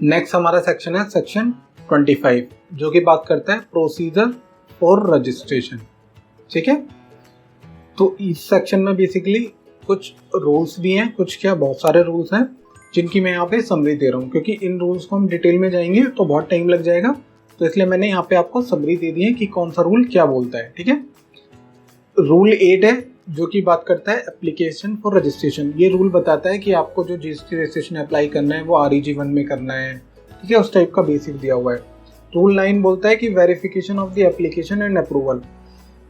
Next हमारा section है section 25 जो कि बात करता है प्रोसीजर फॉर रजिस्ट्रेशन। ठीक है, तो इस सेक्शन में बेसिकली कुछ रूल्स भी हैं, कुछ क्या बहुत सारे रूल्स हैं जिनकी मैं यहाँ पे समरी दे रहा हूँ, क्योंकि इन रूल्स को हम डिटेल में जाएंगे तो बहुत टाइम लग जाएगा, तो इसलिए मैंने यहाँ पे आपको समरी दे दी है कि कौन सा रूल क्या बोलता है। ठीक है, रूल 8 है जो कि बात करता है एप्लीकेशन फॉर रजिस्ट्रेशन। ये रूल बताता है कि आपको जो जीएसटी रजिस्ट्रेशन अप्लाई करना है वो REG 1 में करना है। ठीक है, उस टाइप का बेसिक दिया हुआ है। रूल 9 बोलता है कि verification of the application and approval.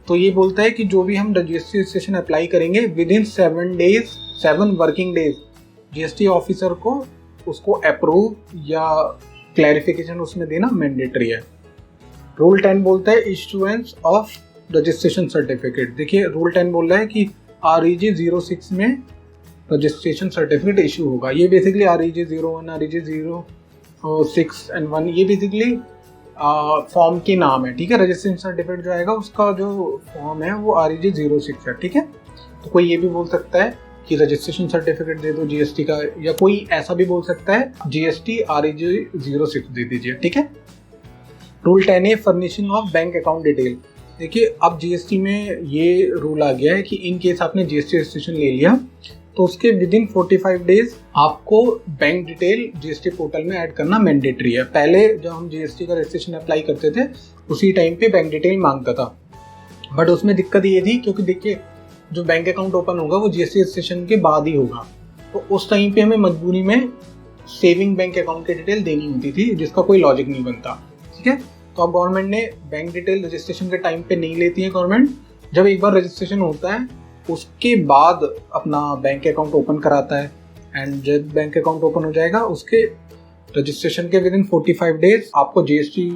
तो ये बोलता है कि जो भी हम रजिस्ट्री रजिस्ट्रेशन अप्लाई करेंगे with in 7 working days GST officer को उसको अप्रूव या क्लैरिफिकेशन उसमें देना मैंडेटरी है। रूल 10 बोलता है इशुएंस ऑफ रजिस्ट्रेशन सर्टिफिकेट। देखिए रूल 10 बोल रहा है कि REG 06 में रजिस्ट्रेशन सर्टिफिकेट इशू होगा। ये बेसिकली REG 01, REG 06 एंड 1 ये बेसिकली फॉर्म के नाम है। ठीक है, रजिस्ट्रेशन सर्टिफिकेट जो आएगा उसका जो फॉर्म है वो REG 06 है। ठीक है, तो कोई ये भी बोल सकता है कि रजिस्ट्रेशन सर्टिफिकेट दे दो जीएसटी का, या कोई ऐसा भी बोल सकता है GST REG 06 दे दीजिए। ठीक है, रूल 10 है furnishing of bank account detail. देखिए अब जीएसटी में ये रूल आ गया है कि इन केस आपने जीएसटी रजिस्ट्रेशन ले लिया तो उसके विद इन 45 डेज आपको बैंक डिटेल जीएसटी पोर्टल में ऐड करना मैंडेटरी है। पहले जब हम जीएसटी का रजिस्ट्रेशन अप्लाई करते थे उसी टाइम पे बैंक डिटेल मांगता था, बट उसमें दिक्कत ये थी क्योंकि देखिए जो बैंक अकाउंट ओपन होगा वो जीएसटी रजिस्ट्रेशन के बाद ही होगा, तो उस टाइम पे हमें मजबूरी में सेविंग बैंक अकाउंट की डिटेल देनी होती थी जिसका कोई लॉजिक नहीं बनता। ठीक है, तो अब गवर्नमेंट ने बैंक डिटेल रजिस्ट्रेशन के टाइम पे नहीं लेती है गवर्नमेंट, जब एक बार रजिस्ट्रेशन होता है उसके बाद अपना बैंक अकाउंट ओपन कराता है, एंड जब बैंक अकाउंट ओपन हो जाएगा उसके रजिस्ट्रेशन के विद इन 45 डेज आपको जीएसटी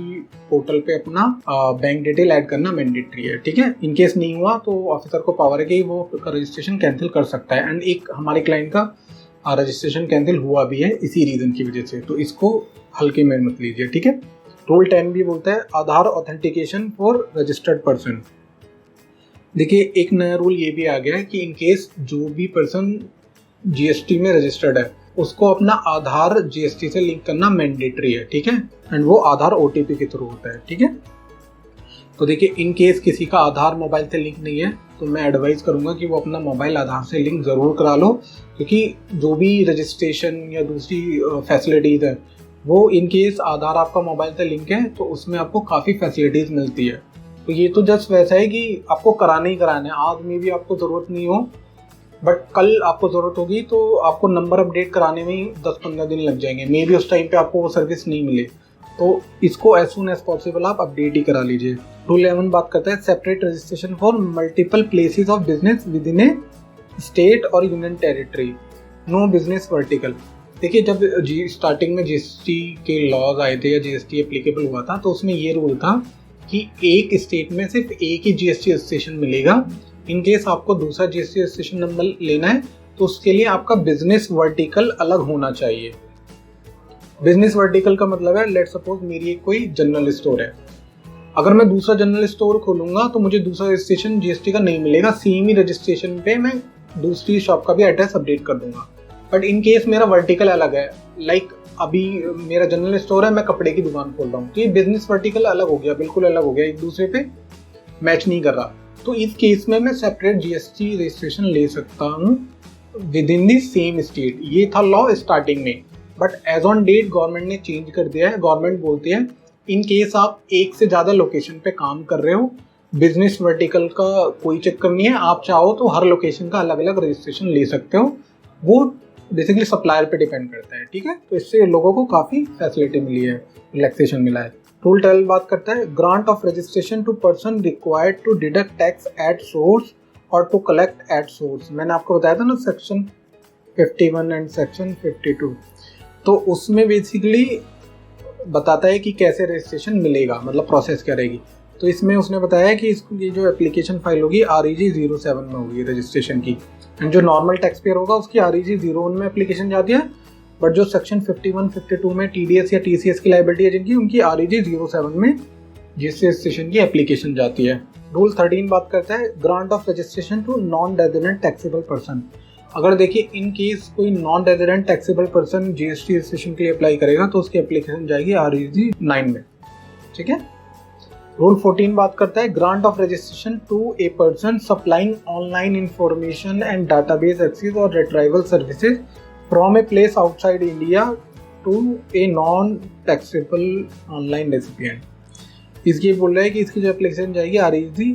पोर्टल पे अपना बैंक डिटेल ऐड करना मैंडेटरी है। ठीक है, इन केस नहीं हुआ तो ऑफिसर को पावर है कि वो रजिस्ट्रेशन कैंसिल कर सकता है, एंड एक हमारे क्लाइंट का रजिस्ट्रेशन कैंसिल हुआ भी है इसी रीजन की वजह से, तो इसको हल्के में मत लीजिए। ठीक है, रूल 10 भी बोलता है आधार ऑथेंटिकेशन फॉर रजिस्टर्ड पर्सन। देखिए एक नया रूल ये भी आ गया है कि इन केस जो भी पर्सन जीएसटी में रजिस्टर्ड है उसको अपना आधार जीएसटी से लिंक करना मैंडेटरी है। ठीक है, एंड वो आधार OTP के थ्रू होता है। ठीक है, तो देखिए इन केस किसी का आधार मोबाइल से लिंक नहीं है तो मैं एडवाइस करूंगा कि वो अपना मोबाइल आधार से लिंक ज़रूर करा लो, क्योंकि जो भी रजिस्ट्रेशन या दूसरी फैसिलिटीज़ है वो इन केस आधार आपका मोबाइल से लिंक है तो उसमें आपको काफ़ी फैसिलिटीज़ मिलती है। तो ये तो जस्ट वैसा है कि आपको कराना ही कराना है, आज में भी आपको ज़रूरत नहीं हो बट कल आपको ज़रूरत होगी तो आपको नंबर अपडेट कराने में ही 10-15 दिन लग जाएंगे, मे बी उस टाइम पे आपको वो सर्विस नहीं मिले, तो इसको एज सुन एज पॉसिबल आप अपडेट ही करा लीजिए। रूल 11 बात करता है separate registration for multiple places of business within a state और union territory, no business vertical. देखिए जब स्टार्टिंग में जीएसटी के लॉज आए थे या जीएसटी एप्लीकेबल हुआ था तो उसमें ये रूल था कि एक स्टेट में सिर्फ एक ही जीएसटी रजिस्ट्रेशन मिलेगा। इन केस आपको दूसरा जीएसटी रजिस्ट्रेशन नंबर लेना है तो उसके लिए आपका बिजनेस वर्टिकल अलग होना चाहिए। बिजनेस वर्टिकल का मतलब है लेट सपोज मेरी एक कोई जनरल स्टोर है, अगर मैं दूसरा जनरल स्टोर खोलूंगा तो मुझे दूसरा रजिस्ट्रेशन जीएसटी का नहीं मिलेगा, सेम ही रजिस्ट्रेशन पे मैं दूसरी शॉप का भी एड्रेस अपडेट कर दूंगा। बट इन केस मेरा वर्टिकल अलग है, लाइक अभी मेरा जनरल स्टोर है, मैं कपड़े की दुकान खोल रहा हूँ, तो ये बिजनेस वर्टिकल अलग हो गया, बिल्कुल अलग हो गया, एक दूसरे पे मैच नहीं कर रहा। तो इस केस में मैं सेपरेट जीएसटी रजिस्ट्रेशन ले सकता हूँ within the same state. ये था लॉ स्टार्टिंग में, but as on date government ने चेंज कर दिया है। गवर्नमेंट बोलती है इन केस आप एक से ज़्यादा लोकेशन पे काम कर रहे हो, बिजनेस वर्टिकल का कोई चक्कर नहीं है, आप चाहो तो हर लोकेशन का अलग अलग रजिस्ट्रेशन ले सकते हो, वो बेसिकली सप्लायर पे डिपेंड करता है। ठीक है, तो इससे लोगों को काफ़ी फैसिलिटी मिली है, रिलैक्सेशन मिला है। रूल 12 बात करता है grant of registration to person required to deduct tax at source और टू कलेक्ट एट सोर्स। मैंने आपको बताया था ना सेक्शन 51 एंड सेक्शन 52, तो उसमें बेसिकली बताता है कि कैसे रजिस्ट्रेशन मिलेगा, मतलब प्रोसेस क्या रहेगी। तो इसमें उसने बताया कि इसकी जो एप्लीकेशन फाइल होगी REG 07 में होगी रजिस्ट्रेशन की, एंड जो नॉर्मल टैक्स पेयर होगा उसकी REG 01 में एप्लीकेशन जाती है, बट जो सेक्शन 51, 52 में TDS या TCS की लाइबिलिटी है जिनकी, उनकी REG 07 में जीएसटी रजिस्ट्रेशन की एप्लीकेशन जाती है। रूल 13 बात करता है grant of registration to non resident taxable person. अगर देखिए इन केस कोई non resident taxable person GST registration के लिए अप्लाई करेगा तो उसकी एप्लीकेशन जाएगी REG 9 में, ठीक है। रूल 14 बात करता है grant of registration to a person supplying online information and database access और retrieval services from a place outside India to a non taxable online recipient. इसकी बोल रहा है कि इसकी जो एप्लीकेशन जाएगी REG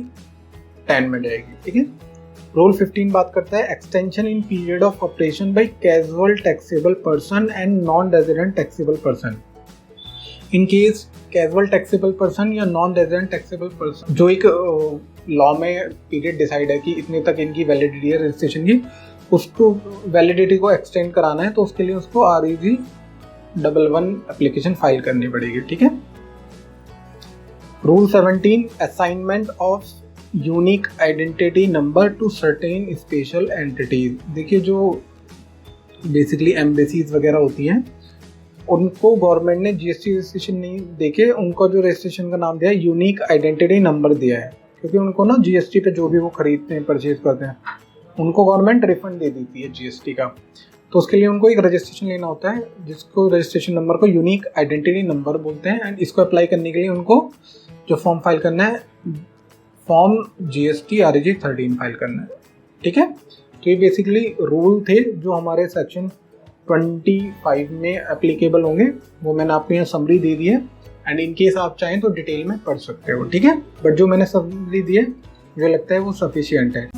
10 में जाएगी, ठीक है। रूल 15 बात करता है extension in period of operation by casual taxable person and non resident taxable person. In case casual taxable person या नॉन रेजिडेंट टैक्सेबल पर्सन जो एक लॉ में पीरियड डिसाइड है कि इतने तक इनकी वैलिडिटी है रजिस्ट्रेशन की, उसको वैलिडिटी को एक्सटेंड कराना है तो उसके लिए उसको REG 11 एप्लीकेशन फाइल करनी पड़ेगी, ठीक है। Rule 17 assignment of unique identity number two certain special entities. देखिए जो बेसिकली एम्बेसीज वगैरह होती हैं उनको गवर्नमेंट ने जीएसटी रजिस्ट्रेशन नहीं देके उनको जो रजिस्ट्रेशन का नाम दिया है यूनिक आइडेंटिटी नंबर दिया है, क्योंकि उनको ना जीएसटी पे जो भी वो खरीदते हैं परचेज करते हैं उनको गवर्नमेंट रिफंड दे देती है जीएसटी का। तो उसके लिए उनको एक रजिस्ट्रेशन लेना होता है जिसको रजिस्ट्रेशन नंबर को यूनिक आइडेंटिटी नंबर बोलते हैं। एंड इसको अप्लाई करने के लिए उनको जो फॉर्म फाइल करना है फॉर्म GST REG 13 फाइल करना है, ठीक है। तो ये बेसिकली रूल थे जो हमारे सेक्शन 25 में एप्लीकेबल होंगे, वो मैंने आपको यहाँ समरी दे दी है। एंड इन केस आप चाहें तो डिटेल में पढ़ सकते हो, ठीक है। बट जो मैंने समरी दी है मुझे लगता है वो सफिशिएंट है।